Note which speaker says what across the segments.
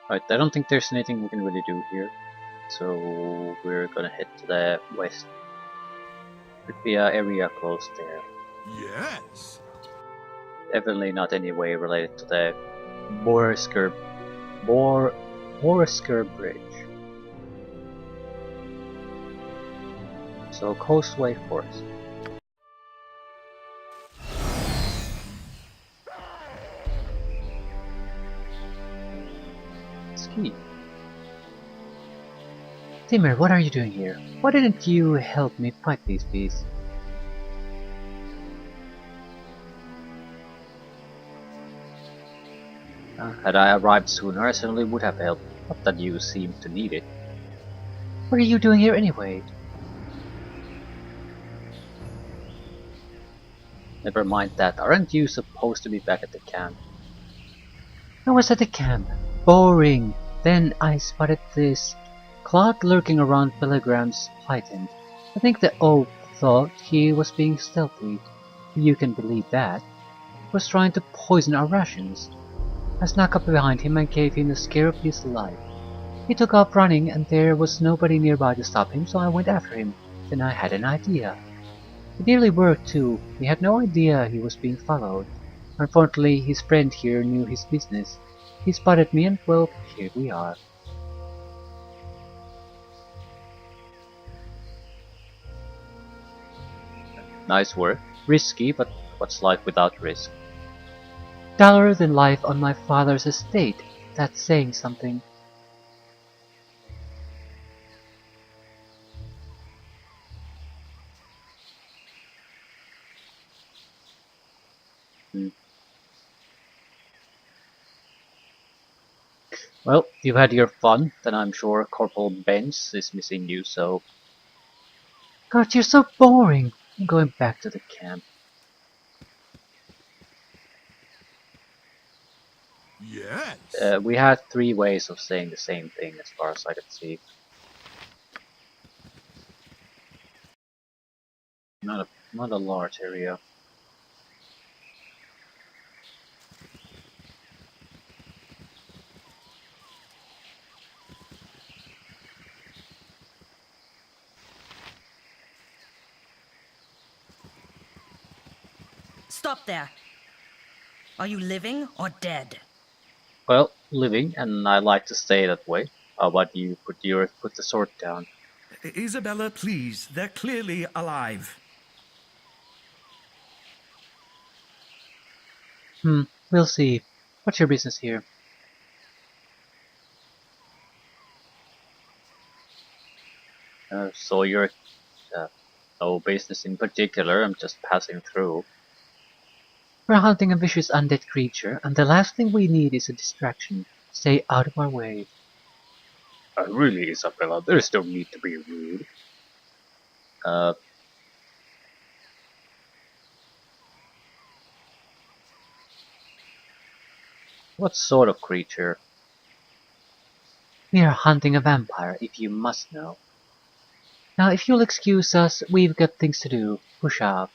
Speaker 1: Right, I don't think there's anything we can really do here. So we're gonna head to the west. Could be an area close there.
Speaker 2: Yes.
Speaker 1: Definitely not any way related to the Borsker Bor Borsker Bridge. So Coastway Forest. Ski. Timur, what are you doing here? Why didn't you help me fight these beasts? Had I arrived sooner, I certainly would have helped. Not that you seemed to need it. What are you doing here anyway? Never mind that. Aren't you supposed to be back at the camp? I was at the camp. Boring. Then I spotted this clock lurking around Pilgrim's python. I think the oak thought he was being stealthy. You can believe that. He was trying to poison our rations. I snuck up behind him and gave him the scare of his life. He took off running and there was nobody nearby to stop him, so I went after him. Then I had an idea. It nearly worked too. He had no idea he was being followed. Unfortunately, his friend here knew his business. He spotted me and well, here we are. Nice work. Risky, but what's life without risk? Duller than life on my father's estate. That's saying something. Hmm. Well, you've had your fun, then I'm sure Corporal Benz is missing you, so... God, you're so boring! I'm going back to the camp.
Speaker 2: Yes.
Speaker 1: We had three ways of saying the same thing as far as I could see. Not a large area.
Speaker 3: Stop there. Are you living or dead?
Speaker 1: Well, living, and I like to stay that way. How about you put the sword down?
Speaker 2: Isabella, please. They're clearly alive.
Speaker 1: We'll see. What's your business here? So you're uh, no business in particular. I'm just passing through. We're hunting a vicious undead creature, and the last thing we need is a distraction. Stay out of our way. Really, Isabella, there's no need to be rude. Uh, what sort of creature? We are hunting a vampire, if you must know. Now, if you'll excuse us, we've got things to do. Push up.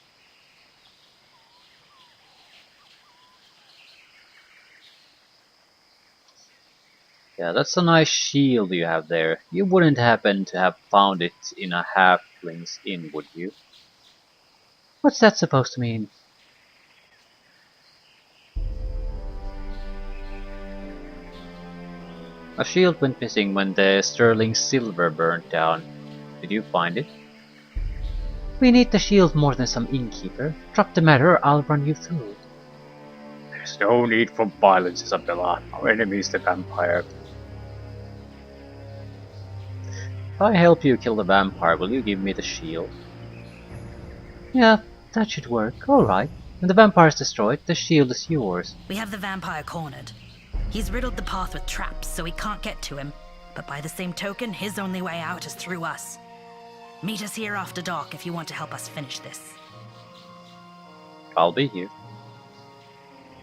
Speaker 1: Yeah, that's a nice shield you have there. You wouldn't happen to have found it in a halfling's inn, would you? What's that supposed to mean? A shield went missing when the sterling silver burned down. Did you find it? We need the shield more than some innkeeper. Drop the matter or I'll run you through. There's no need for violence, Isabella. Our enemy is the vampire. If I help you kill the vampire, will you give me the shield? Yeah, that should work. Alright. When the vampire is destroyed, the shield is yours.
Speaker 3: We have the vampire cornered. He's riddled the path with traps, so we can't get to him. But by the same token, his only way out is through us. Meet us here after dark if you want to help us finish this.
Speaker 1: I'll be here.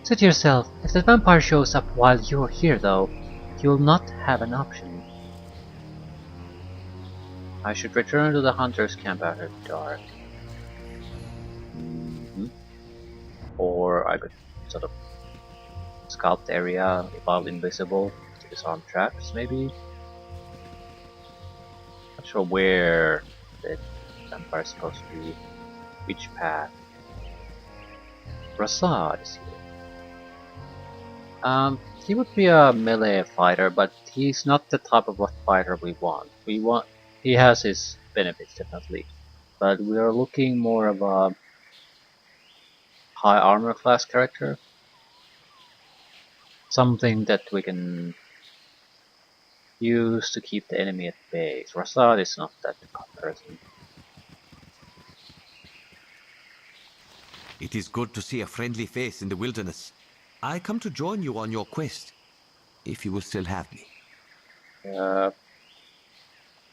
Speaker 1: Suit yourself. If the vampire shows up while you're here, though, you'll not have an option. I should return to the hunter's camp after dark. Or I could sort of scout the area while invisible to disarm traps, maybe? Not sure where the vampire is supposed to be. Which path? Rasad is here. He would be a melee fighter, but he's not the type of fighter we want. He has his benefits definitely, but we are looking more of a high armor class character. Something that we can use to keep the enemy at bay. Rasad is not that person.
Speaker 4: It is good to see a friendly face in the wilderness. I come to join you on your quest, if you will still have me.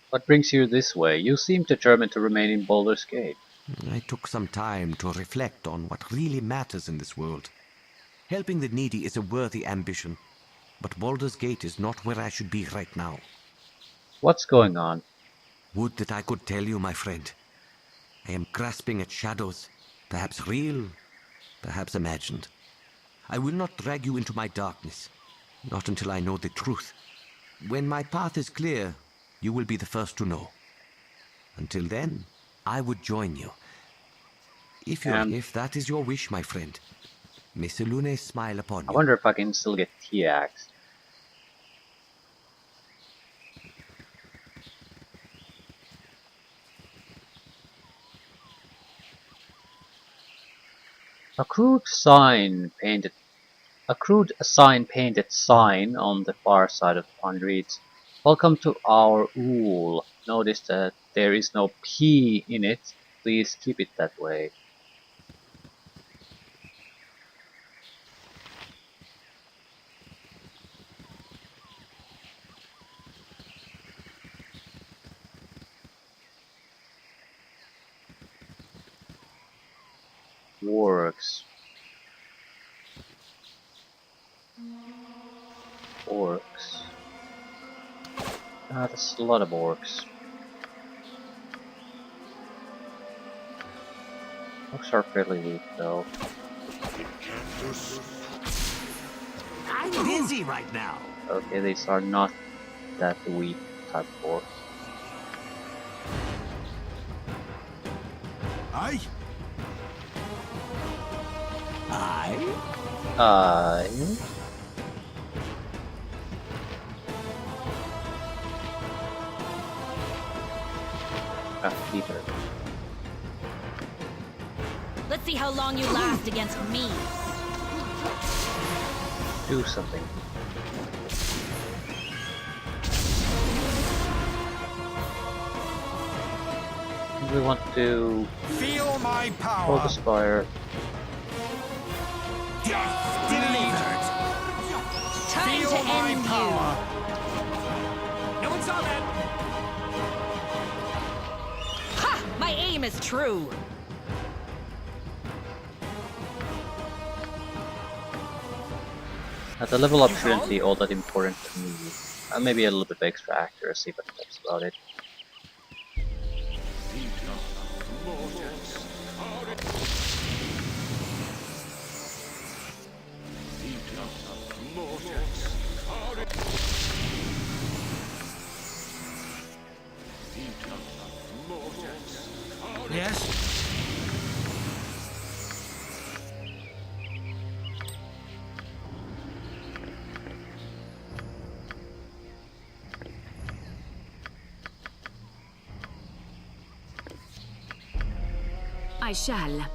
Speaker 1: What brings you this way? You seem determined to remain in Baldur's Gate.
Speaker 4: I took some time to reflect on what really matters in this world. Helping the needy is a worthy ambition, but Baldur's Gate is not where I should be right now.
Speaker 1: What's going on?
Speaker 4: Would that I could tell you, my friend. I am grasping at shadows, perhaps real, perhaps imagined. I will not drag you into my darkness, not until I know the truth. When my path is clear, you will be the first to know. Until then, I would join you. If that is your wish, my friend. May Selune smile upon you.
Speaker 1: I wonder if I can still get T-Axed. A crude sign painted sign on the far side of the pond reads, "Welcome to our Ool. Notice that there is no P in it. Please keep it that way." Orcs. There's a lot of orcs. Orcs are fairly weak though.
Speaker 4: I'm busy right now.
Speaker 1: Okay, these are not that weak type of orcs.
Speaker 2: Aye.
Speaker 1: Peter.
Speaker 3: Let's see how long you last against me.
Speaker 1: Do something. We want to
Speaker 2: Feel my power.
Speaker 1: hold the spire.
Speaker 2: Death delivered.
Speaker 3: Time
Speaker 2: Feel
Speaker 3: to
Speaker 2: my
Speaker 3: end
Speaker 2: power.
Speaker 3: you.
Speaker 2: No one saw that.
Speaker 3: Ha! My aim is true.
Speaker 1: The level up shouldn't be all that important to me. Maybe a little bit of extra accuracy, but that's about it.
Speaker 2: Yes.
Speaker 5: I shall.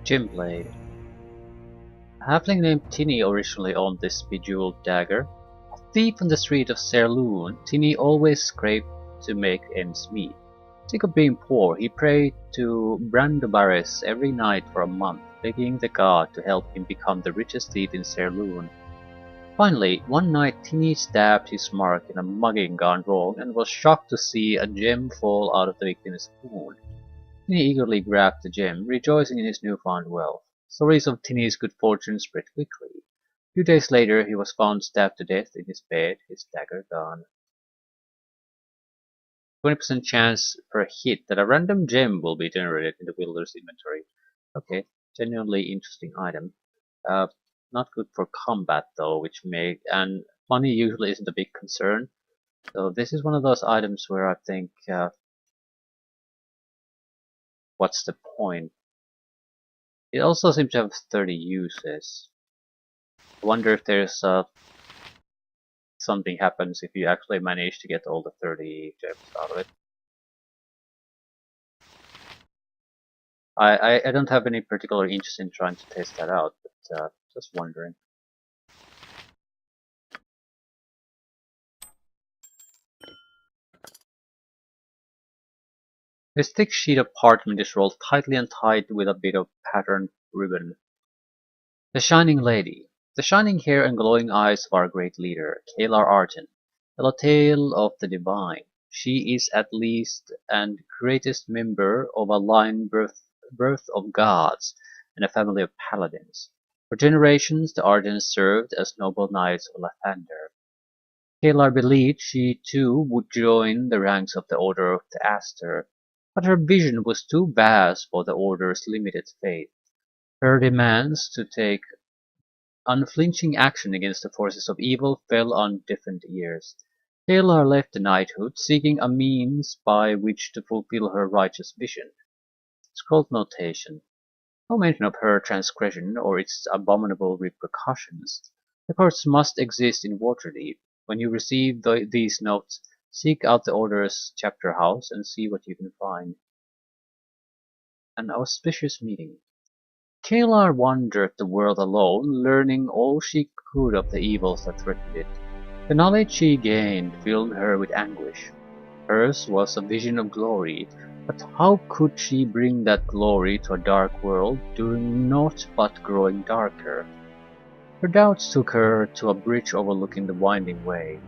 Speaker 1: Gymblade. A halfling named Tinny originally owned this bejeweled dagger. A thief on the street of Serloon, Tinny always scraped to make ends meet. Sick of being poor, he prayed to Brandobares every night for a month, begging the god to help him become the richest thief in Serloon. Finally, one night Tinny stabbed his mark in a mugging gone wrong and was shocked to see a gem fall out of the victim's wound. Tinny eagerly grabbed the gem, rejoicing in his newfound wealth. Stories of Tinny's good fortune spread quickly. A few days later, he was found stabbed to death in his bed, his dagger gone. 20% chance per hit that a random gem will be generated in the wielder's inventory. Okay, genuinely interesting item. Uh, Not good for combat though, and money usually isn't a big concern. So this is one of those items where I think, what's the point? It also seems to have 30 uses. I wonder if there's something happens if you actually manage to get all the 30 gems out of it. I don't have any particular interest in trying to test that out, but just wondering. A thick sheet of parchment is rolled tightly and tied with a bit of patterned ribbon. The Shining Lady. The shining hair and glowing eyes of our great leader, Kalar Arten, tell a tale of the divine. She is at least and greatest member of a line birth of gods and a family of paladins. For generations the Ardens served as noble knights of Lathander. Kalar believed she too would join the ranks of the Order of the Aster, but her vision was too vast for the Order's limited faith. Her demands to take unflinching action against the forces of evil fell on deafened ears. Kalar left the knighthood, seeking a means by which to fulfill her righteous vision. Scrolled notation. No mention of her transgression or its abominable repercussions. Records must exist in Waterdeep. When you receive these notes, seek out the Order's chapter house and see what you can find. An auspicious meeting. Kalar wandered the world alone, learning all she could of the evils that threatened it. The knowledge she gained filled her with anguish. Hers was a vision of glory, but how could she bring that glory to a dark world, doing naught but growing darker? Her doubts took her to a bridge overlooking the winding way.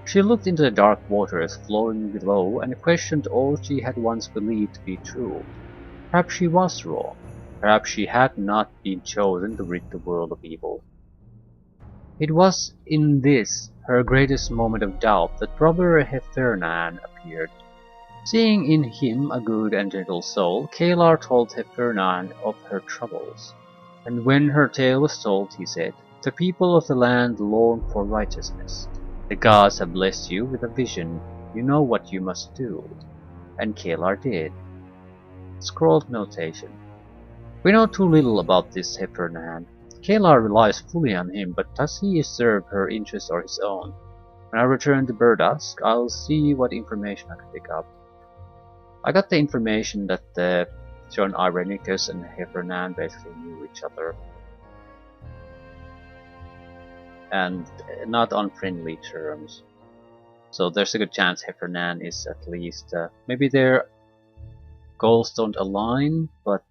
Speaker 1: She looked into the dark waters flowing below and questioned all she had once believed to be true. Perhaps she was wrong. Perhaps she had not been chosen to rid the world of evil. It was in this, her greatest moment of doubt, that Brother Heffernan appeared. Seeing in him a good and gentle soul, Kalar told Heffernan of her troubles. And when her tale was told, he said, "The people of the land long for righteousness. The gods have blessed you with a vision. You know what you must do." And Kalar did. Scrolled notation. We know too little about this Heffernan. Kalar relies fully on him, but does he serve her interests or his own? When I return to Burdusk, I'll see what information I can pick up. I got the information that John Irenicus and Heffernan basically knew each other. And not on friendly terms. So there's a good chance Heffernan is at least... maybe their goals don't align, but...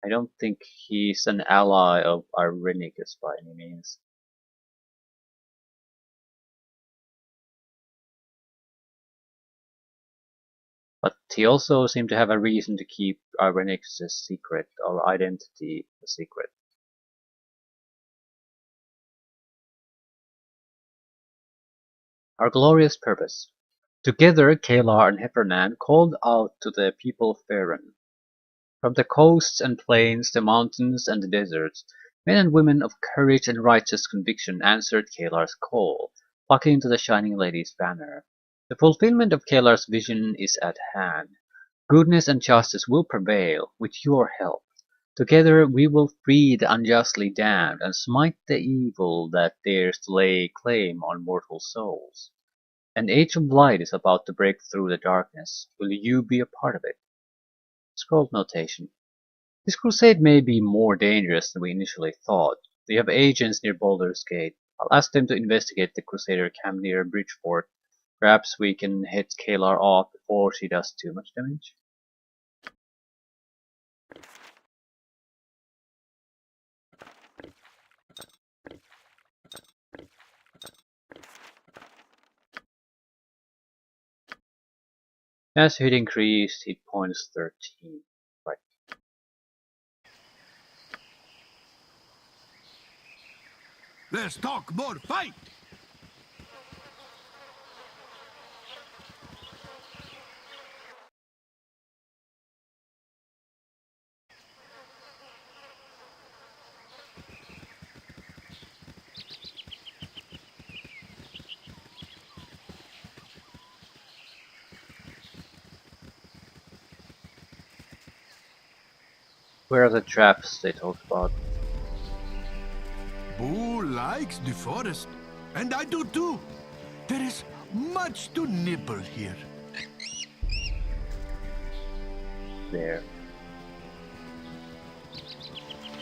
Speaker 1: I don't think he's an ally of Irenicus by any means. But he also seemed to have a reason to keep Irenicus' secret, or identity a secret. Our glorious purpose. Together, Kalar and Heffernan called out to the people of Faerun. From the coasts and plains, the mountains and the deserts, men and women of courage and righteous conviction answered Kalar's call, flocking to the Shining Lady's banner. The fulfillment of Kalar's vision is at hand. Goodness and justice will prevail, with your help. Together we will free the unjustly damned and smite the evil that dares to lay claim on mortal souls. An age of light is about to break through the darkness. Will you be a part of it? Scroll notation. This crusade may be more dangerous than we initially thought. We have agents near Baldur's Gate. I'll ask them to investigate the Crusader camp near Bridgeport. Perhaps we can hit Kalar off before she does too much damage. As hit increased, hit points 13. Right.
Speaker 2: Let's talk more fight.
Speaker 1: Where are the traps they talked about?
Speaker 2: Boo likes the forest, and I do too. There is much to nibble here.
Speaker 1: There.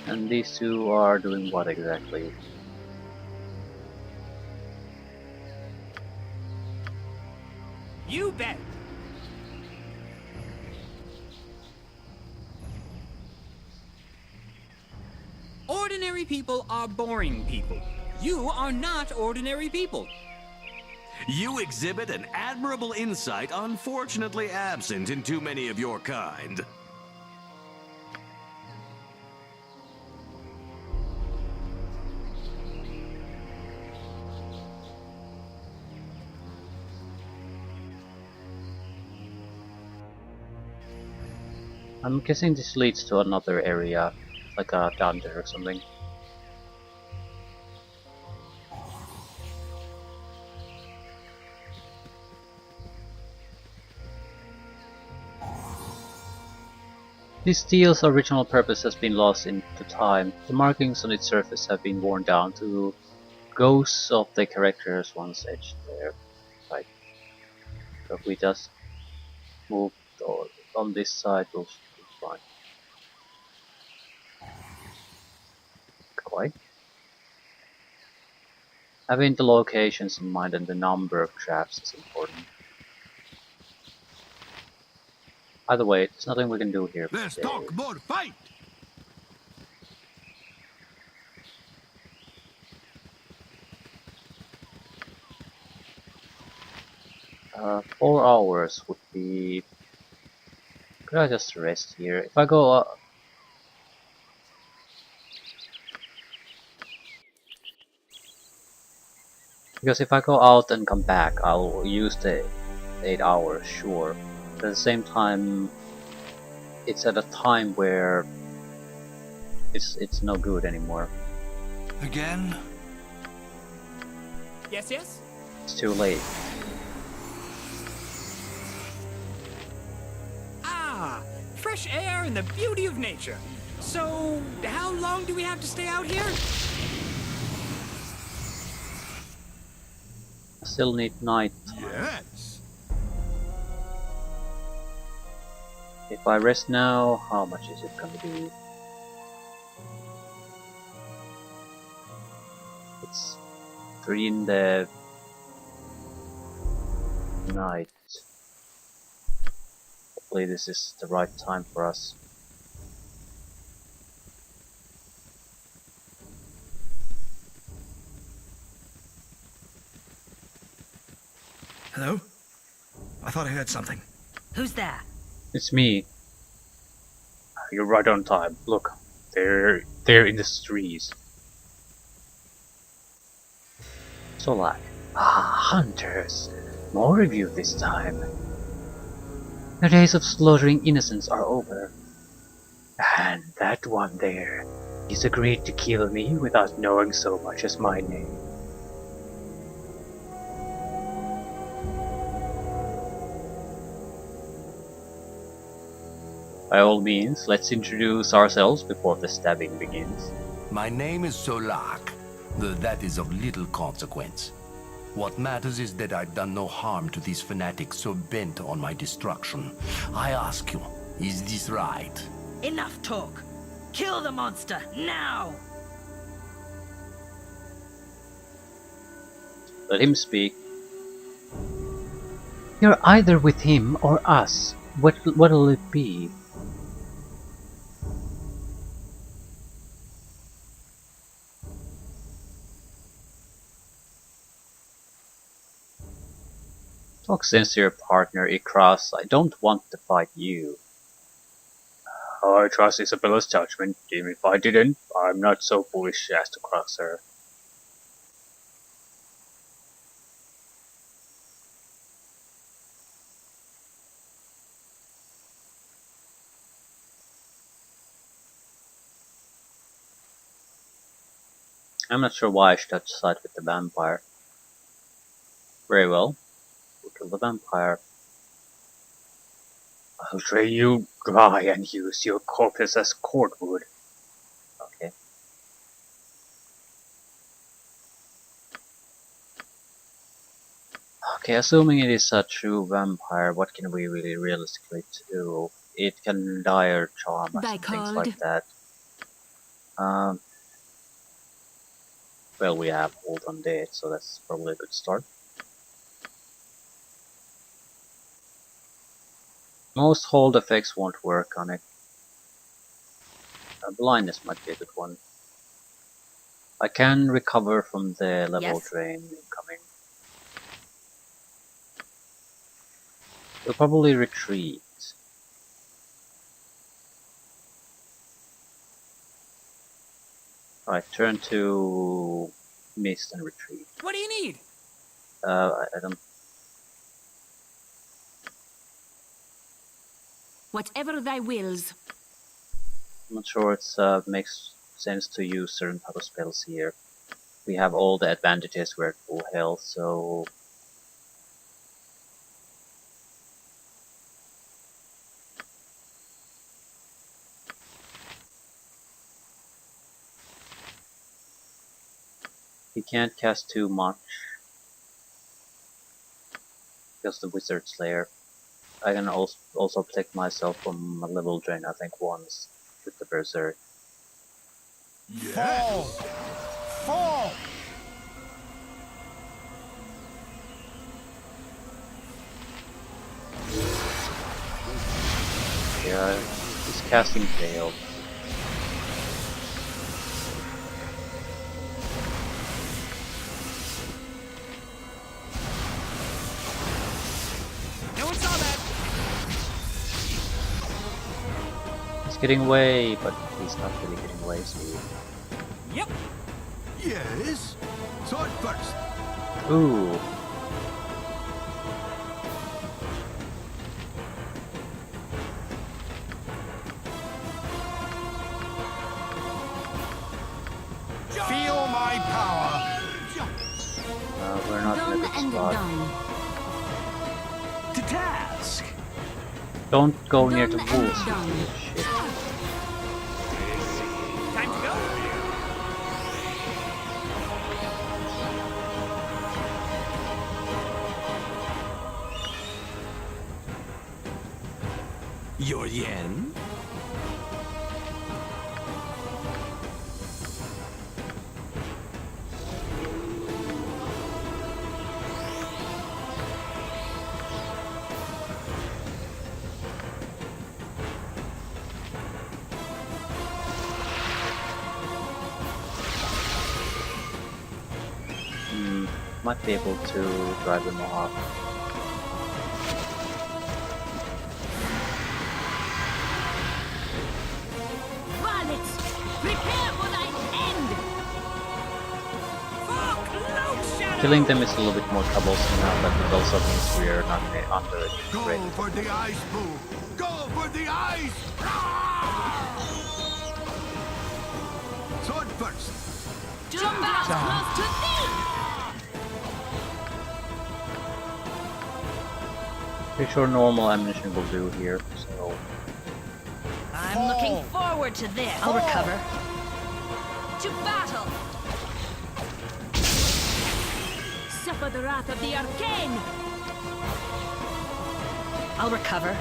Speaker 1: And these two are doing what exactly?
Speaker 6: You bet. Ordinary people are boring people. You are not ordinary people.
Speaker 4: You exhibit an admirable insight, unfortunately absent in too many of your kind.
Speaker 1: I'm guessing this leads to another area, like down there or something. This steel's original purpose has been lost into time. The markings on its surface have been worn down to ghosts of the characters once etched there. Right. So if we just move on this side, we'll be fine. Quite. Having the locations in mind and the number of traps is important. Either way, there's nothing we can do here.
Speaker 2: Let's talk more fight.
Speaker 1: 4 hours would be... Could I just rest here? If I go... Because if I go out and come back, I'll use the 8 hours, sure. But at the same time, it's at a time where it's no good anymore.
Speaker 2: Again?
Speaker 6: Yes, yes?
Speaker 1: It's too late.
Speaker 6: Ah, fresh air and the beauty of nature. So, how long do we have to stay out here?
Speaker 1: I still need night.
Speaker 2: Yes.
Speaker 1: If I rest now, how much is it gonna be? It's 3 in the night. Hopefully this is the right time for us.
Speaker 2: Hello? I thought I heard something.
Speaker 3: Who's there?
Speaker 1: It's me. You're right on time. Look, they're in the trees. So like, hunters. More of you this time. The days of slaughtering innocents are over. And that one there, he's agreed to kill me without knowing so much as my name. By all means, let's introduce ourselves before the stabbing begins.
Speaker 7: My name is Solak, though that is of little consequence. What matters is that I've done no harm to these fanatics so bent on my destruction. I ask you, is this right?
Speaker 3: Enough talk. Kill the monster, now!
Speaker 1: Let him speak. You're either with him or us. What'll it be? Talk sense to your partner, Ikras. I don't want to fight you. I trust Isabella's judgment. Even if I didn't, I'm not so foolish as to cross her. I'm not sure why I should have sided with the vampire. Very well. We'll kill the vampire. I'll drain you dry and use your corpse as cordwood. Okay. Okay, assuming it is a true vampire, what can we really realistically do? It can die or charm us and things like that. Well, we have Hold Undead, so that's probably a good start. Most hold effects won't work on it. Blindness might be a good one. I can recover from the level drain incoming. We'll probably retreat. Alright, turn to mist and retreat.
Speaker 6: What do you need?
Speaker 1: I don't.
Speaker 5: Whatever thy wills.
Speaker 1: I'm not sure it makes sense to use certain type of spells here. We have all the advantages, we're at full health, so... He can't cast too much. Because the Wizard's Lair. I can also protect myself from a level drain, I think, once with the Berserk.
Speaker 2: Fall! Fall!
Speaker 1: Yeah, he's casting Veil.
Speaker 6: No one saw that.
Speaker 1: He's getting away, but he's not really getting away, so...
Speaker 6: Yep.
Speaker 2: Yes? Sword first.
Speaker 1: Ooh.
Speaker 2: Feel my power.
Speaker 1: We're not in a good spot.
Speaker 2: To task.
Speaker 1: Don't go near the wolves, you shit.
Speaker 6: Time to go.
Speaker 4: Your yen?
Speaker 1: Might be able to drive them off.
Speaker 5: Varlets, prepare for thine end!
Speaker 6: Fuck! Load shadow!
Speaker 1: Killing them is a little bit more troublesome now, but it also means we're not under a
Speaker 2: Go
Speaker 1: threat.
Speaker 2: for the ice, Boo! Go for the ice! Sword first.
Speaker 5: Jump out close to thee!
Speaker 1: Pretty sure normal ammunition will do here, so...
Speaker 3: I'm looking forward to this. I'll recover.
Speaker 5: To battle! Suffer the wrath of the arcane!
Speaker 3: I'll recover.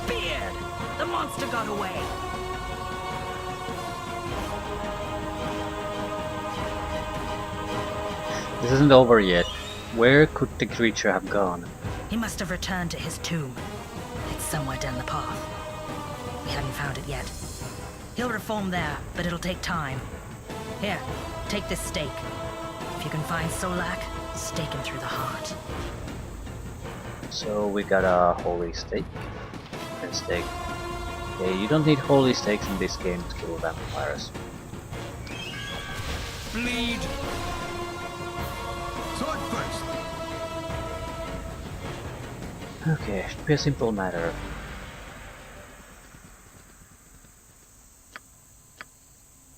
Speaker 3: Beard! The monster got away.
Speaker 1: This isn't over yet. Where could the creature have gone?
Speaker 3: He must have returned to his tomb. It's somewhere down the path. We haven't found it yet. He'll reform there, but it'll take time. Here, take this stake. If you can find Solak, stake him through the heart.
Speaker 1: So we got a holy stake and stake. Okay, you don't need holy stakes in this game to kill vampires.
Speaker 2: Bleed. Sword first.
Speaker 1: Okay, should be a simple matter.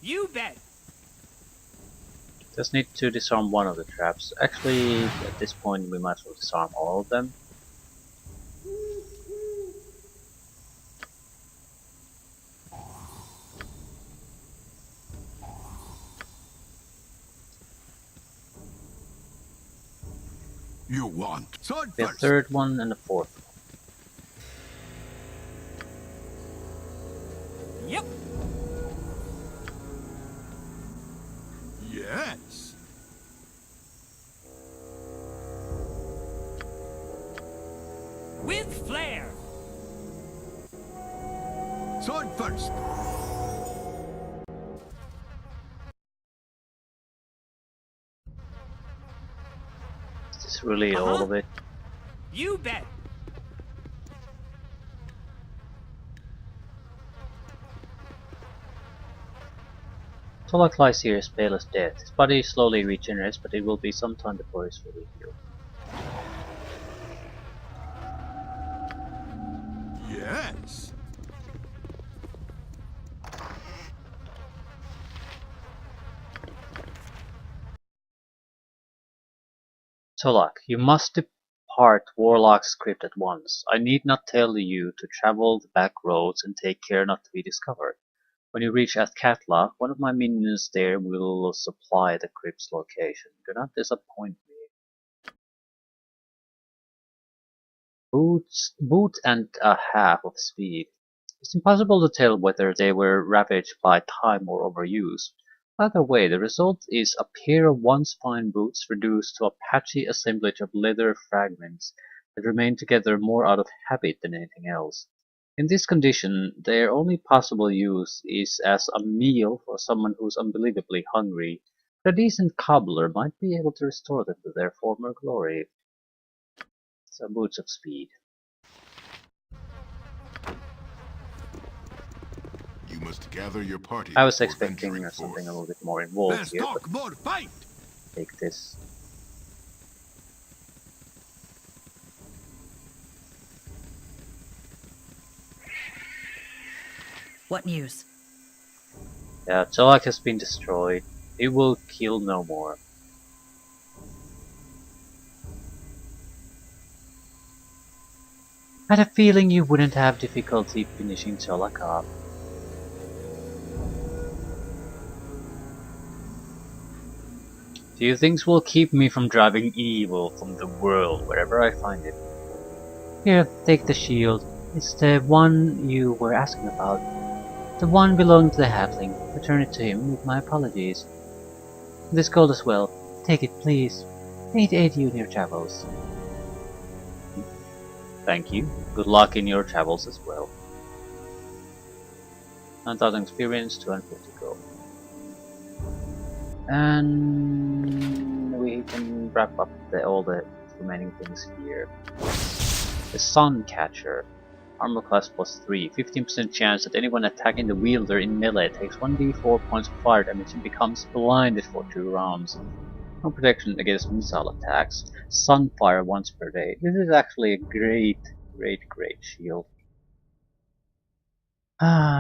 Speaker 6: You bet.
Speaker 1: Just need to disarm one of the traps. Actually, at this point we might as well disarm all of them.
Speaker 2: You want sword
Speaker 1: The
Speaker 2: first.
Speaker 1: third one and the fourth one.
Speaker 6: Yep.
Speaker 2: Yes.
Speaker 6: With flair.
Speaker 2: Sword first.
Speaker 1: Is this really all of it?
Speaker 6: You bet.
Speaker 1: Tolak lies here as pale as death. His body slowly regenerates, but it will be some time before he's fully healed.
Speaker 2: Yes.
Speaker 1: Tolak, you must depart Warlock's crypt at once. I need not tell you to travel the back roads and take care not to be discovered. When you reach Athkatla, one of my minions there will supply the crypt's location. Do not disappoint me. Boot and a half of speed. It's impossible to tell whether they were ravaged by time or overuse. Either way, the result is a pair of once fine boots reduced to a patchy assemblage of leather fragments that remain together more out of habit than anything else. In this condition, their only possible use is as a meal for someone who's unbelievably hungry, but a decent cobbler might be able to restore them to their former glory. So boots of speed.
Speaker 8: You must gather your party
Speaker 1: I was
Speaker 8: before
Speaker 1: expecting
Speaker 8: venturing
Speaker 1: something a
Speaker 8: forth.
Speaker 1: little bit more involved
Speaker 2: Less
Speaker 1: here, but
Speaker 2: talk, more fight.
Speaker 1: take this.
Speaker 3: What news?
Speaker 1: Yeah, Tolak has been destroyed. It will kill no more. I had a feeling you wouldn't have difficulty finishing Tolak off. Few things will keep me from driving evil from the world wherever I find it. Here, take the shield. It's the one you were asking about. The one belonging to the halfling. Return it to him with my apologies. This gold as well. Take it, please. May it aid you in your travels. Thank you. Good luck in your travels as well. 9,000 experience, 250 gold. And we can wrap up all the remaining things here. The Sun Catcher. Armor class +3. 15% chance that anyone attacking the wielder in melee takes 1d4 points of fire damage and becomes blinded for 2 rounds. No protection against missile attacks. Sunfire once per day. This is actually a great shield.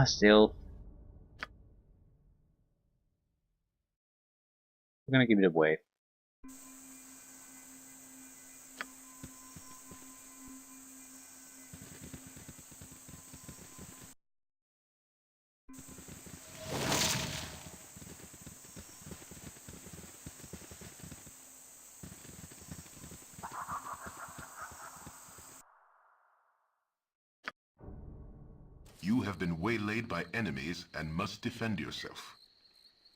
Speaker 1: Still. We're gonna give it away.
Speaker 8: You have been waylaid by enemies and must defend yourself.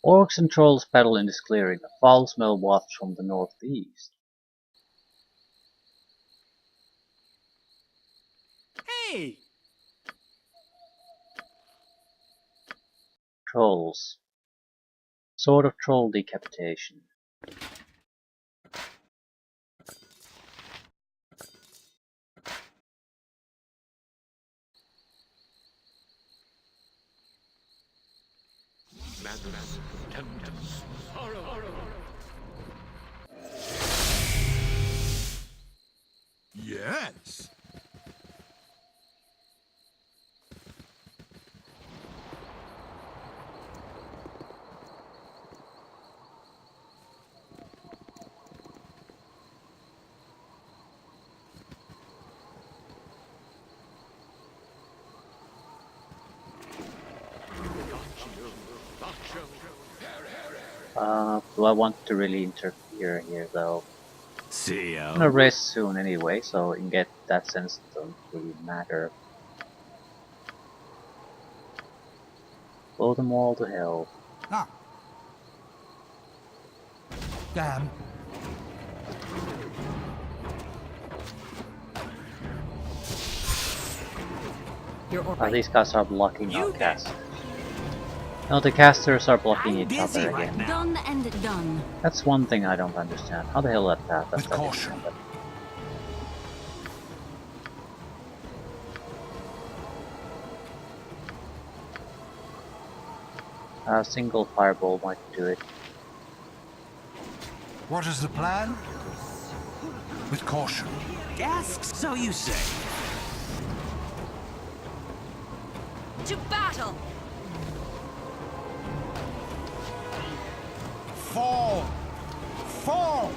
Speaker 1: Orcs and trolls battle in this clearing. A foul smell wafts from the northeast.
Speaker 6: Hey!
Speaker 1: Trolls. Sword of Troll Decapitation.
Speaker 2: Yes.
Speaker 1: Do I want to really interfere here though?
Speaker 4: See
Speaker 1: I'm
Speaker 4: ya.
Speaker 1: gonna rest soon anyway, so in that sense it don't really matter. Blow them all to hell.
Speaker 2: Ah. Damn.
Speaker 3: You're all
Speaker 1: Oh,
Speaker 3: right.
Speaker 1: these guys are blocking our
Speaker 6: You bet.
Speaker 1: casters. No, the casters are blocking
Speaker 4: I'm
Speaker 1: each
Speaker 4: busy
Speaker 1: other
Speaker 4: right
Speaker 1: again.
Speaker 4: now.
Speaker 5: Done and done.
Speaker 1: That's one thing I don't understand. How the hell that
Speaker 2: With
Speaker 1: didn't
Speaker 2: caution.
Speaker 1: happen? A single fireball might do it.
Speaker 2: What is the plan? With caution.
Speaker 4: Ask, so you say.
Speaker 5: To battle!
Speaker 2: Fall! Fall!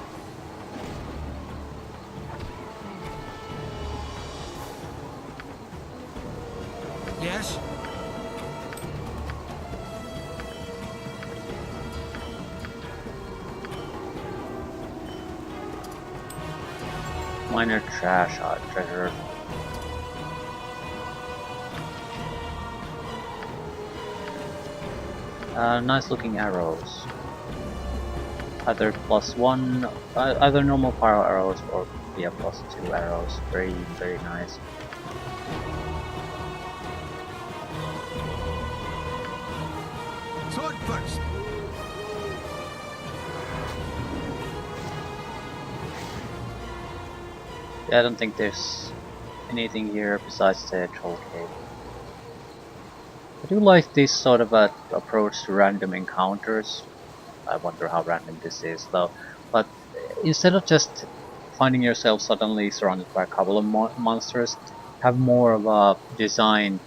Speaker 2: Yes?
Speaker 1: Minor trash treasure. Nice looking arrows. Either +1, either normal fire arrows or yeah, +2 arrows. Very, very nice.
Speaker 2: Sword first!
Speaker 1: Yeah, I don't think there's anything here besides the troll cave. I do like this sort of approach to random encounters. I wonder how random this is though. But instead of just finding yourself suddenly surrounded by a couple of monsters, have more of a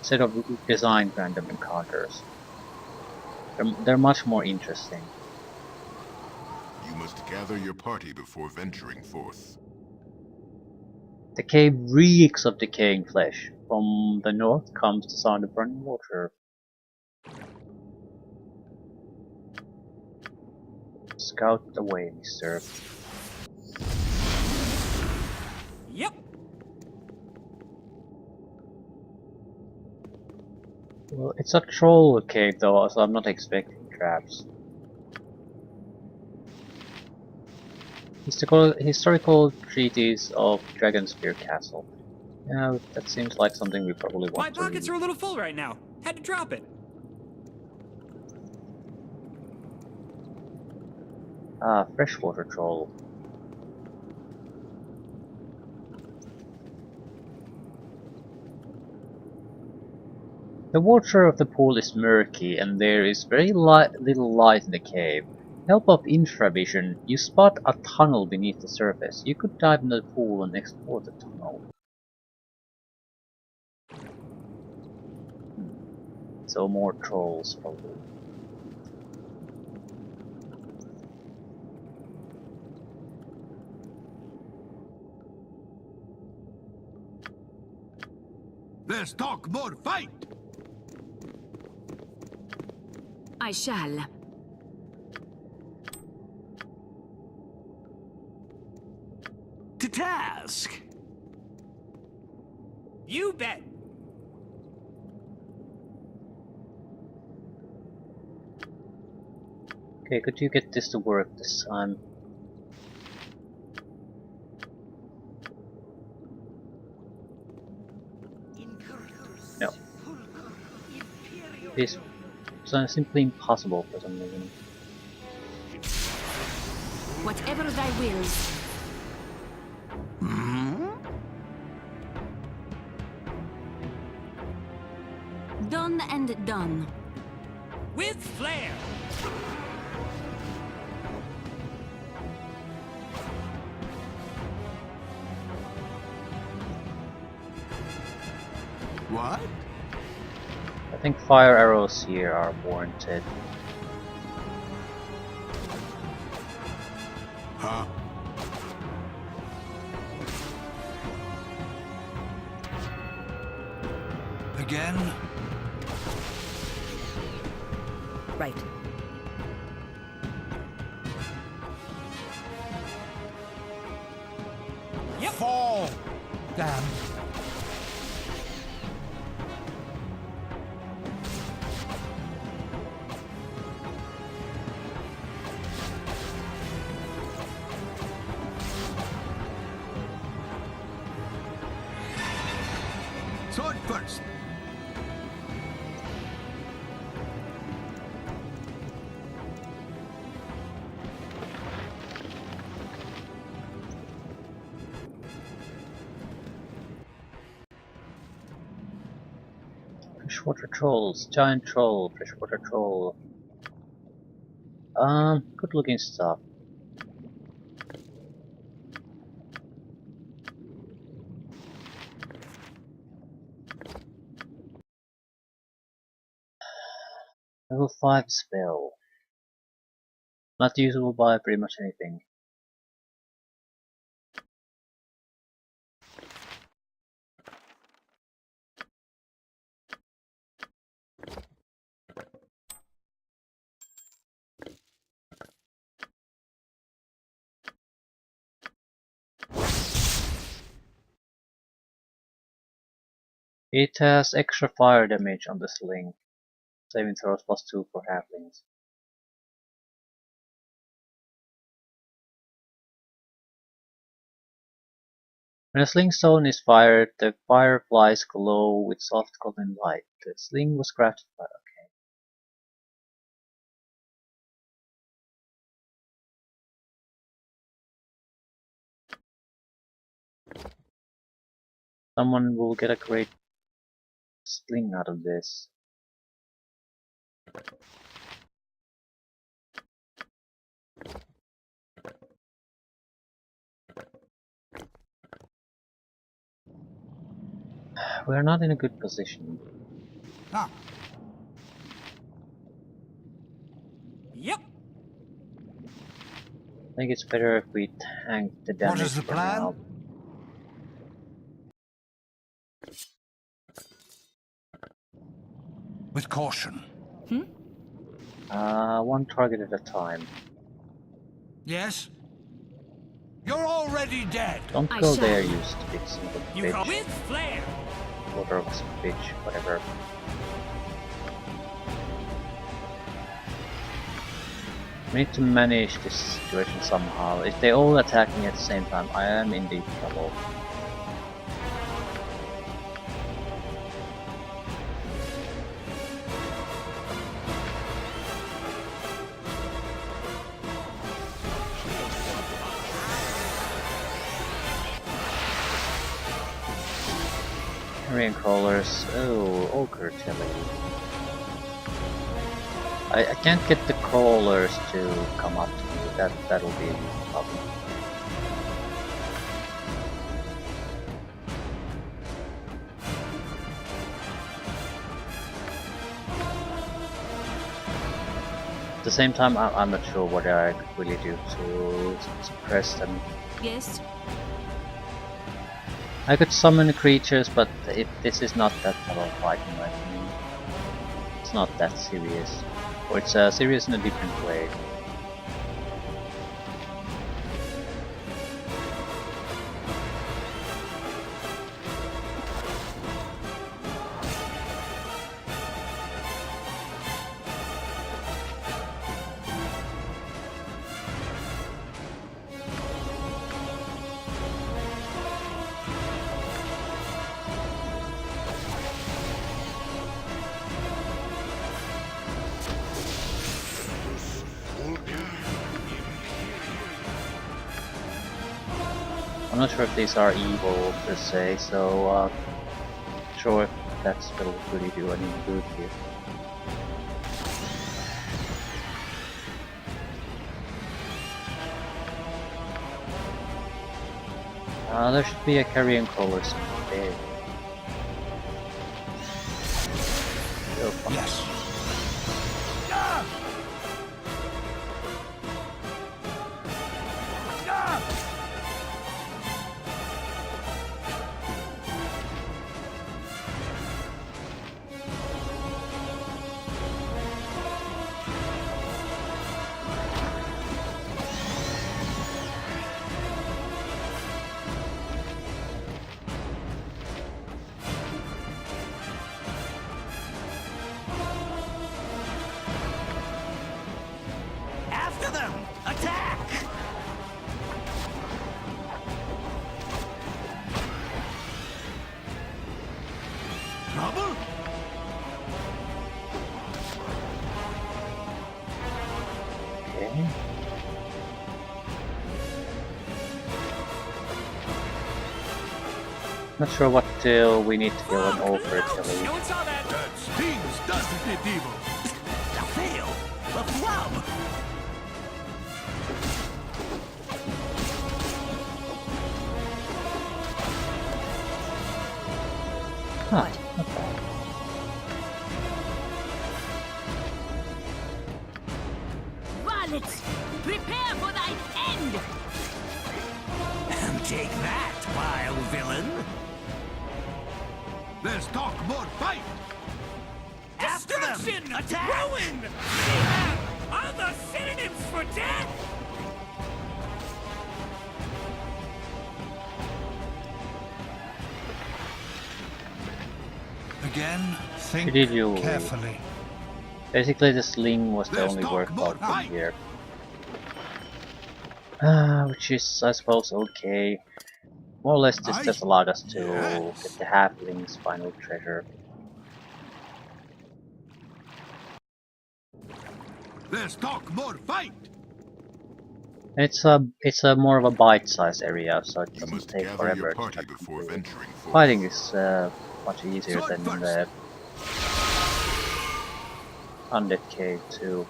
Speaker 1: set of designed random encounters. They're much more interesting.
Speaker 8: You must gather your party before venturing forth.
Speaker 1: The cave reeks of decaying flesh. From the north comes the sound of running water. Scout away, mister.
Speaker 6: Yep.
Speaker 1: Well, it's a troll cave though, so I'm not expecting traps. Historical treatise of DragonSpear Castle. Yeah, that seems like something we probably
Speaker 6: My
Speaker 1: want to
Speaker 6: pockets
Speaker 1: read.
Speaker 6: are a little full right now. Had to drop it.
Speaker 1: Ah, freshwater troll. The water of the pool is murky and there is very little light in the cave. Help of infravision, you spot a tunnel beneath the surface. You could dive into the pool and explore the tunnel. So more trolls probably.
Speaker 2: Let's talk more fight!
Speaker 5: I shall.
Speaker 4: To task.
Speaker 6: You bet.
Speaker 1: Okay, could you get this to work this time? No. It's simply impossible for some reason.
Speaker 5: Whatever thy wills. Done and done.
Speaker 6: With flair!
Speaker 2: What?
Speaker 1: I think fire arrows here are warranted.
Speaker 2: Huh? Again?
Speaker 3: Right.
Speaker 6: Yep.
Speaker 2: Fall! Damn. Sword first.
Speaker 1: Freshwater trolls, giant troll, freshwater troll. Good looking stuff. Level 5 spell. Not usable by pretty much anything. It has extra fire damage on the sling. Saving throws +2 for halflings. When a sling stone is fired, the fireflies glow with soft golden light. The sling was crafted by someone will get a great sling out of this. We're not in a good position.
Speaker 2: Ah,
Speaker 6: Yep.
Speaker 1: I think it's better if we tank the damage
Speaker 2: what is the
Speaker 1: for
Speaker 2: plan?
Speaker 1: now.
Speaker 2: With caution.
Speaker 1: One target at a time.
Speaker 2: Yes? You're already dead!
Speaker 1: Don't
Speaker 5: I
Speaker 1: go
Speaker 5: shall.
Speaker 1: there, you stupid son of a
Speaker 6: You call
Speaker 1: bitch.
Speaker 6: with flair!
Speaker 1: Water of a bitch, whatever. We need to manage this situation somehow. If they all attack me at the same time, I am in deep trouble. Carrion crawlers. Oh, ogre telly. I can't get the crawlers to come up to me. That'll be a problem. At the same time, I'm not sure what I could really do to suppress them.
Speaker 5: Yes?
Speaker 1: I could summon creatures, but this is not that type of fight in my opinion. It's not that serious. Or it's serious in a different way. I'm not sure if these are evil per se, so not sure if that spell will really do any good here. There should be a carrion crawler somewhere there.
Speaker 7: Yes.
Speaker 4: After them! Attack!
Speaker 2: Trouble?
Speaker 1: Okay. Not sure what we need to kill him over till
Speaker 6: No one saw that.
Speaker 2: That stings, doesn't it, Evil?
Speaker 4: A fail! A flub!
Speaker 1: Huh.
Speaker 5: Varlets, prepare for thine end!
Speaker 4: And take that, vile villain!
Speaker 2: Let's talk more fight!
Speaker 4: After them!
Speaker 6: Destruction!
Speaker 4: Attack!
Speaker 6: Ruin! Mayhem! Other synonyms for death!
Speaker 2: Again, think
Speaker 1: Did you-
Speaker 2: carefully.
Speaker 1: Basically, the sling was the
Speaker 2: Let's
Speaker 1: only
Speaker 2: talk
Speaker 1: workout
Speaker 2: more
Speaker 1: from
Speaker 2: fight.
Speaker 1: here. Which is, I suppose, okay. More or less, this just allowed us to
Speaker 2: Yes.
Speaker 1: get the halfling's final treasure.
Speaker 2: Let's talk more fight!
Speaker 1: It's a more of a bite-sized area, so it
Speaker 8: You
Speaker 1: doesn't
Speaker 8: must
Speaker 1: take
Speaker 8: gather
Speaker 1: forever
Speaker 8: your
Speaker 1: to
Speaker 8: party
Speaker 1: start
Speaker 8: before
Speaker 1: to do.
Speaker 8: venturing forth.
Speaker 1: Fighting is much easier
Speaker 2: Sword
Speaker 1: than in
Speaker 2: first.
Speaker 1: the Undead Cave too.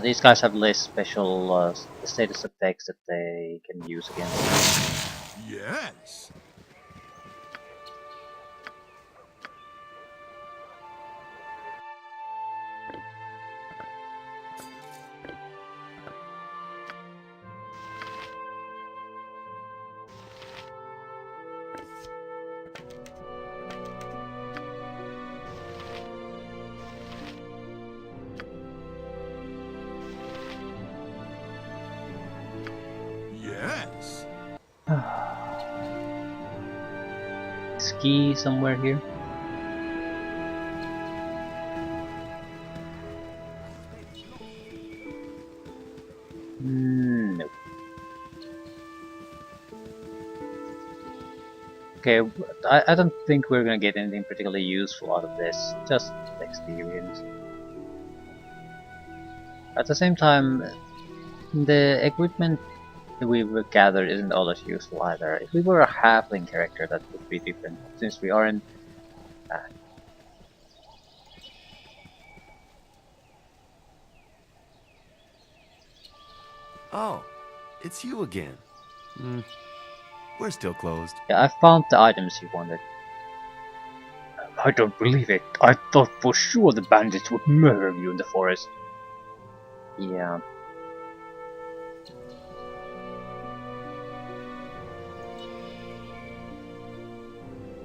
Speaker 1: These guys have less special status effects that they can use against.
Speaker 2: Yes. Yes.
Speaker 1: Ski somewhere here. Nope. Okay, I don't think we're gonna get anything particularly useful out of this. Just experience. At the same time, the equipment that we've gathered isn't all that useful either. If we were a halfling character, that would be different. Since we aren't.
Speaker 9: Oh, it's you again. We're still closed.
Speaker 1: Yeah, I found the items you wanted. I don't believe it. I thought for sure the bandits would murder you in the forest. Yeah.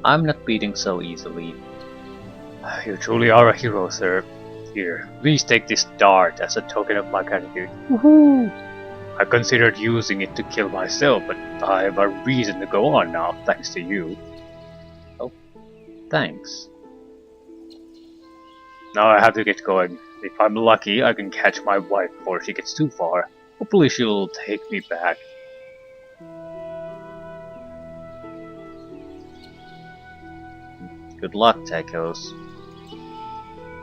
Speaker 1: I'm not beating so easily. You truly are a hero, sir. Here, please take this dart as a token of my gratitude. Woohoo! I considered using it to kill myself, but I have a reason to go on now, thanks to you. Oh, thanks. Now I have to get going. If I'm lucky, I can catch my wife before she gets too far. Hopefully she'll take me back. Good luck, Tacos.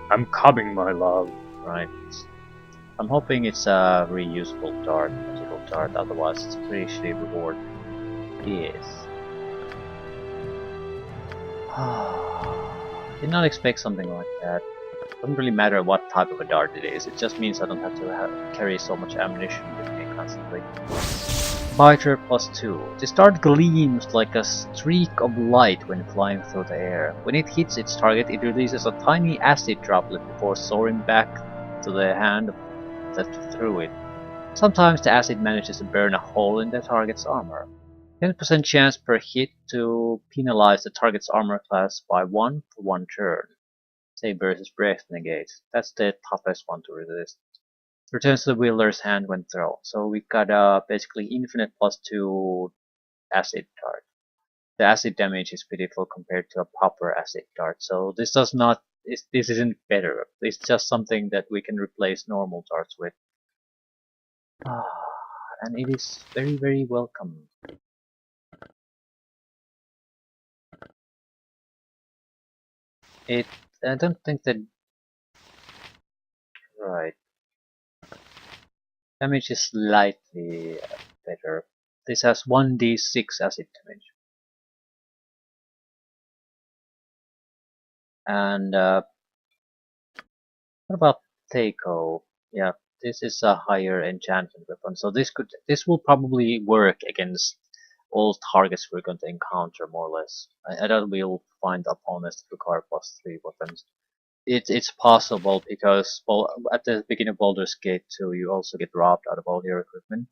Speaker 1: I'm coming, my love. Right. I'm hoping it's a reusable dart, magical dart, otherwise it's a pretty shitty reward. Yes. Did not expect something like that. Doesn't really matter what type of a dart it is, it just means I don't have to carry so much ammunition with me constantly. Fighter +2. This dart gleams like a streak of light when flying through the air. When it hits its target, it releases a tiny acid droplet before soaring back to the hand that threw it. Sometimes the acid manages to burn a hole in the target's armor. 10% chance per hit to penalize the target's armor class by 1 for 1 turn. Save versus breath negate. That's the toughest one to resist. Returns to the wielder's hand when thrown. So we got basically infinite +2 acid dart. The acid damage is pitiful compared to a proper acid dart. So this does not. This isn't better. It's just something that we can replace normal darts with. And it is very welcome. I don't think that. Right. Damage is slightly better. This has 1d6 acid damage. And what about Teiko? Yeah, this is a higher enchantment weapon, so this will probably work against all targets we're going to encounter more or less. I doubt we'll find opponents that require +3 weapons. It's possible because at the beginning of Baldur's Gate 2 you also get robbed out of all your equipment,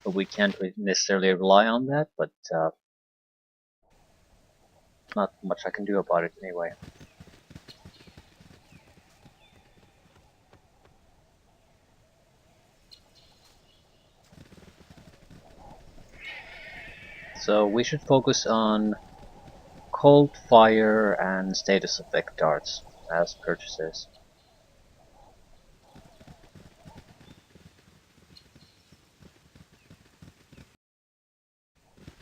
Speaker 1: but we can't necessarily rely on that. But not much I can do about it anyway. So we should focus on cold, fire, and status effect darts as purchases.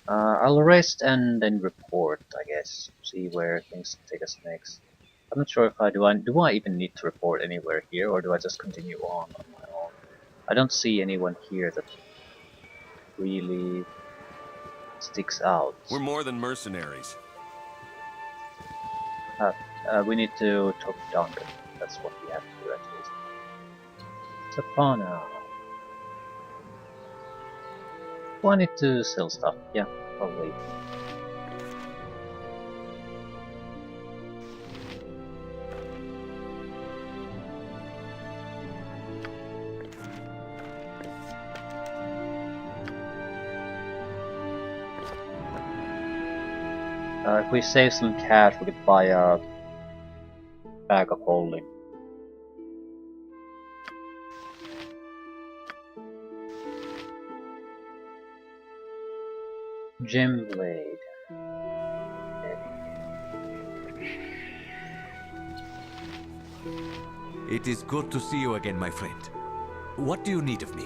Speaker 1: I'll rest and then report, I guess. See where things take us next. I'm not sure if I do I even need to report anywhere here, or do I just continue on my own? I don't see anyone here that really sticks out.
Speaker 9: We're more than mercenaries.
Speaker 1: We need to talk to Duncan. That's what we have to do at least. Sapana. Do I need to sell stuff? Yeah, probably. If we save some cash, we could buy a bag of holding. Gem blade.
Speaker 4: It is good to see you again, my friend. What do you need of me?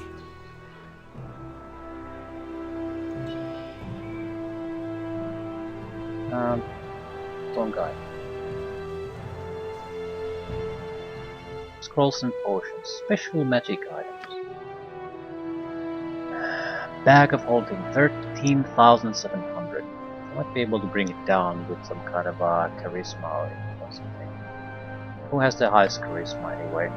Speaker 1: Wrong guy. Scrolls and potions. Special magic items. Bag of holding 13,700. I might be able to bring it down with some kind of charisma or something. Who has the highest charisma anyway?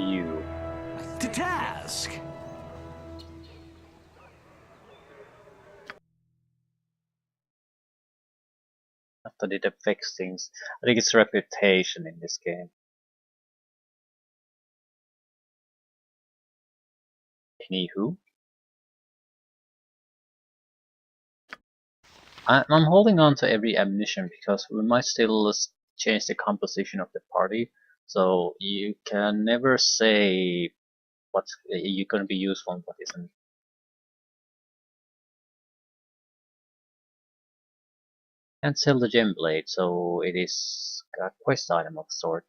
Speaker 1: You.
Speaker 7: To task!
Speaker 1: After it affects things. I think it's reputation in this game. Anywho. I'm holding on to every ammunition because we might still change the composition of the party. So you can never say what's you're going to be useful and what isn't. And sell the gem blade, so it is a quest item of sort.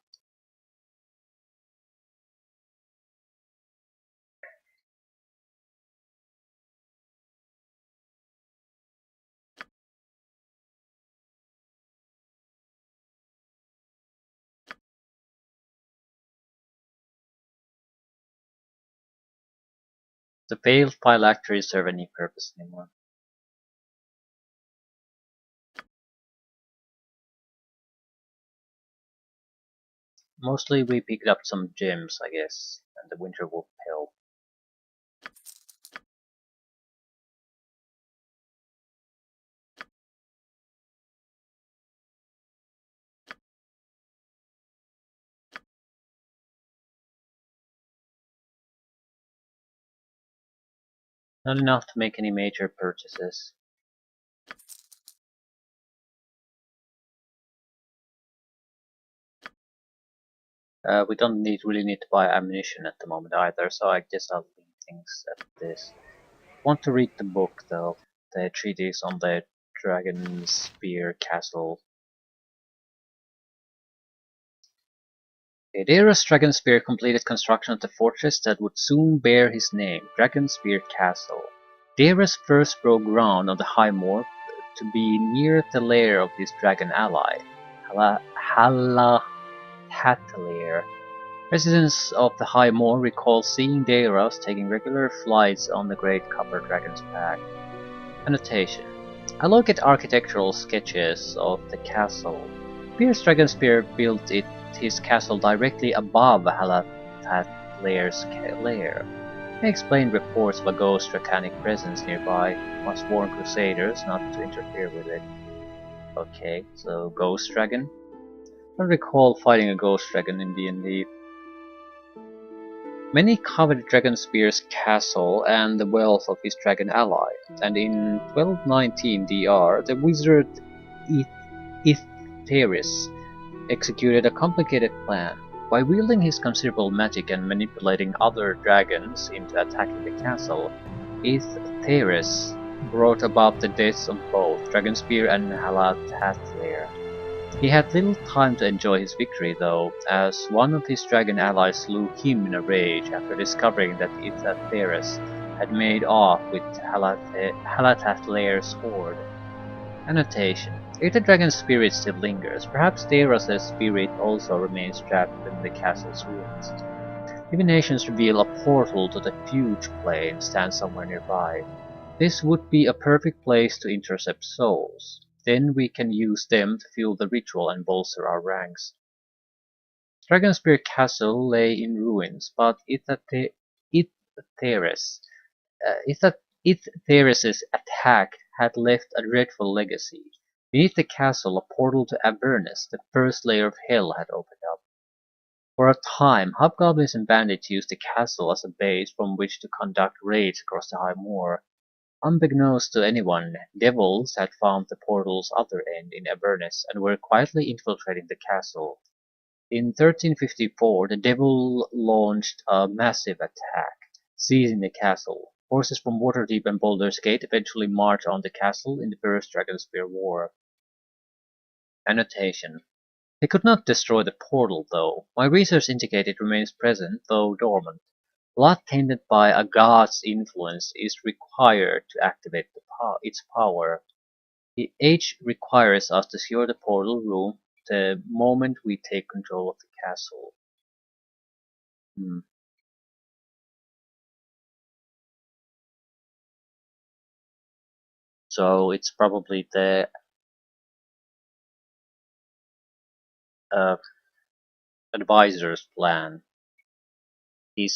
Speaker 1: The failed phylacteries serve any purpose anymore. Mostly we picked up some gems, I guess, and the Winter Wolf Pill. Not enough to make any major purchases. We don't really need to buy ammunition at the moment either, so I guess I'll leave things at this. Want to read the book though, the treatise on the DragonSpear Castle. Daedalus DragonSpear completed construction of the fortress that would soon bear his name, DragonSpear Castle. Daedalus first broke ground on the High Moor to be near the lair of his dragon ally, Halathatlair. Residents of the High Moor recall seeing Daedalus taking regular flights on the Great Copper Dragon's back. Annotation. A look at architectural sketches of the castle. Pierce DragonSpear built his castle directly above Halathatlair's lair. He explained reports of a ghost draconic presence nearby, must warn crusaders not to interfere with it. Okay, so ghost dragon? I recall fighting a ghost dragon in D&D. Many coveted DragonSpear's castle and the wealth of his dragon ally, and in 1219 DR, the wizard Iththeris executed a complicated plan. By wielding his considerable magic and manipulating other dragons into attacking the castle, Iththeris brought about the deaths of both DragonSpear and Halathatlair. He had little time to enjoy his victory though, as one of his dragon allies slew him in a rage after discovering that Iththeris had made off with Halathatlair's horde. Annotation. If the dragon spirit still lingers, perhaps Daedalus' spirit also remains trapped in the castle's ruins. Divinations reveal a portal to the Fuge Plane stands somewhere nearby. This would be a perfect place to intercept souls. Then we can use them to fuel the ritual and bolster our ranks. DragonSpear Castle lay in ruins, but Iththeris' attack had left a dreadful legacy. Beneath the castle, a portal to Avernus, the first layer of hell, had opened up. For a time, hobgoblins and bandits used the castle as a base from which to conduct raids across the High Moor. Unbeknownst to anyone, devils had found the portal's other end in Avernus and were quietly infiltrating the castle. In 1354, the devil launched a massive attack, seizing the castle. Forces from Waterdeep and Baldur's Gate eventually marched on the castle in the First DragonSpear War. Annotation. They could not destroy the portal, though. My research indicates it remains present, though dormant. Blood tainted by a god's influence is required to activate its power. The age requires us to secure the portal room the moment we take control of the castle. So it's probably the advisor's plan. He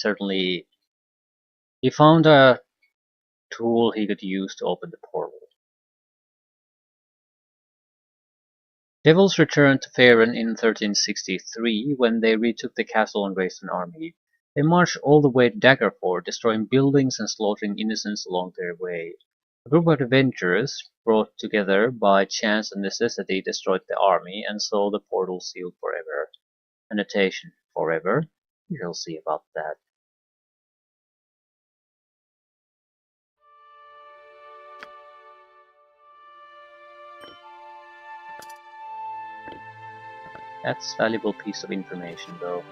Speaker 1: found a tool he could use to open the portal. Devils returned to Faerun in 1363 when they retook the castle and raised an army. They marched all the way to Daggerford, destroying buildings and slaughtering innocents along their way. A group of adventurers, brought together by chance and necessity, destroyed the army and saw the portal sealed forever. Annotation. Forever? We shall see about that. That's a valuable piece of information, though.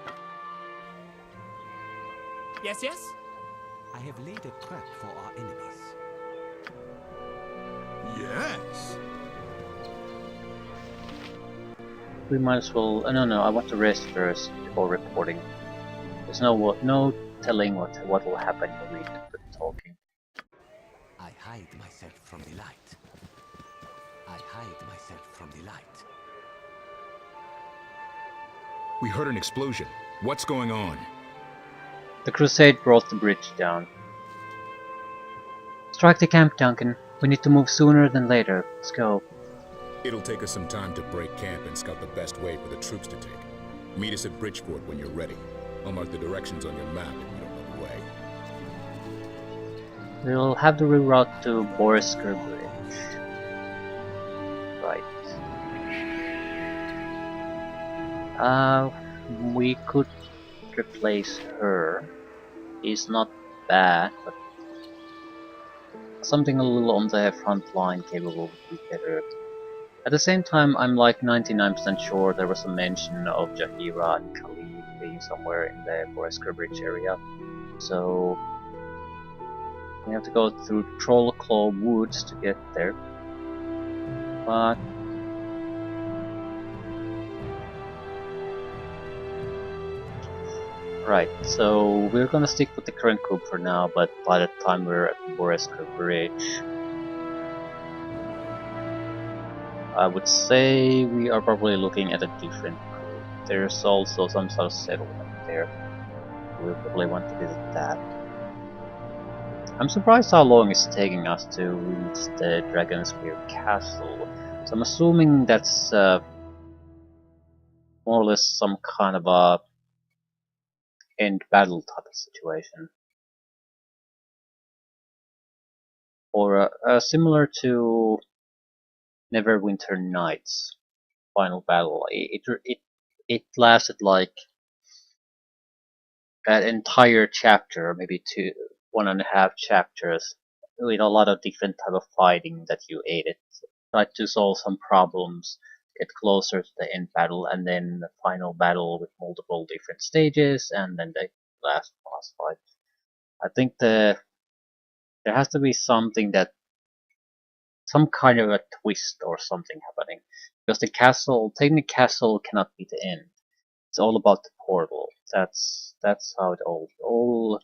Speaker 6: Yes, yes?
Speaker 4: I have laid a trap for our enemies.
Speaker 2: Yes.
Speaker 1: We might as well. No, I want to rest first before reporting. There's no telling what will happen when we do the talking.
Speaker 4: I hide myself from the light. I hide myself from the light.
Speaker 10: We heard an explosion. What's going on?
Speaker 1: The crusade brought the bridge down. Strike the camp, Duncan. We need to move sooner than later. Let's go.
Speaker 10: It'll take us some time to break camp and scout the best way for the troops to take. Meet us at Bridgeport when you're ready. I'll mark the directions on your map if you don't know the way.
Speaker 1: We'll have to reroute to Borisker Bridge. Right. We could replace her. He's not bad, but something a little on the front line capable would be better. At the same time, I'm like 99% sure there was a mention of Jahira and Khalid being somewhere in the Borisker Bridge area. So we have to go through Trollclaw Woods to get there. But right, so we're gonna stick with the current group for now, but by the time we're at Borisker Bridge, I would say we are probably looking at a different group. There's also some sort of settlement there. We'll probably want to visit that. I'm surprised how long it's taking us to reach the DragonSpear castle. So I'm assuming that's more or less some kind of a end battle type of situation. Or similar to Neverwinter Nights final battle. It lasted like an entire chapter, maybe 1.5 chapters, with a lot of different type of fighting that you aided. Tried to solve some problems, get closer to the end battle, and then the final battle with multiple different stages, and then the last boss fight. I think there has to be something that some kind of a twist or something happening, because the castle, technically, castle cannot be the end. It's all about the portal. That's how it all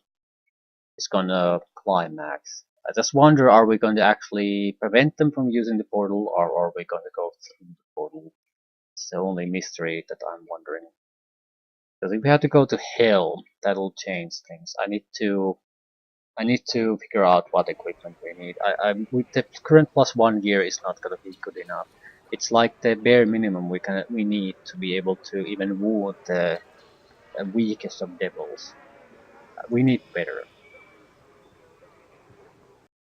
Speaker 1: is gonna climax. I just wonder, are we going to actually prevent them from using the portal, or are we going to go through the portal? It's the only mystery that I'm wondering. Because if we have to go to hell, that'll change things. I need to figure out what equipment we need. With the current +1 gear is not gonna be good enough. It's like the bare minimum we need to be able to even wound the weakest of devils. We need better.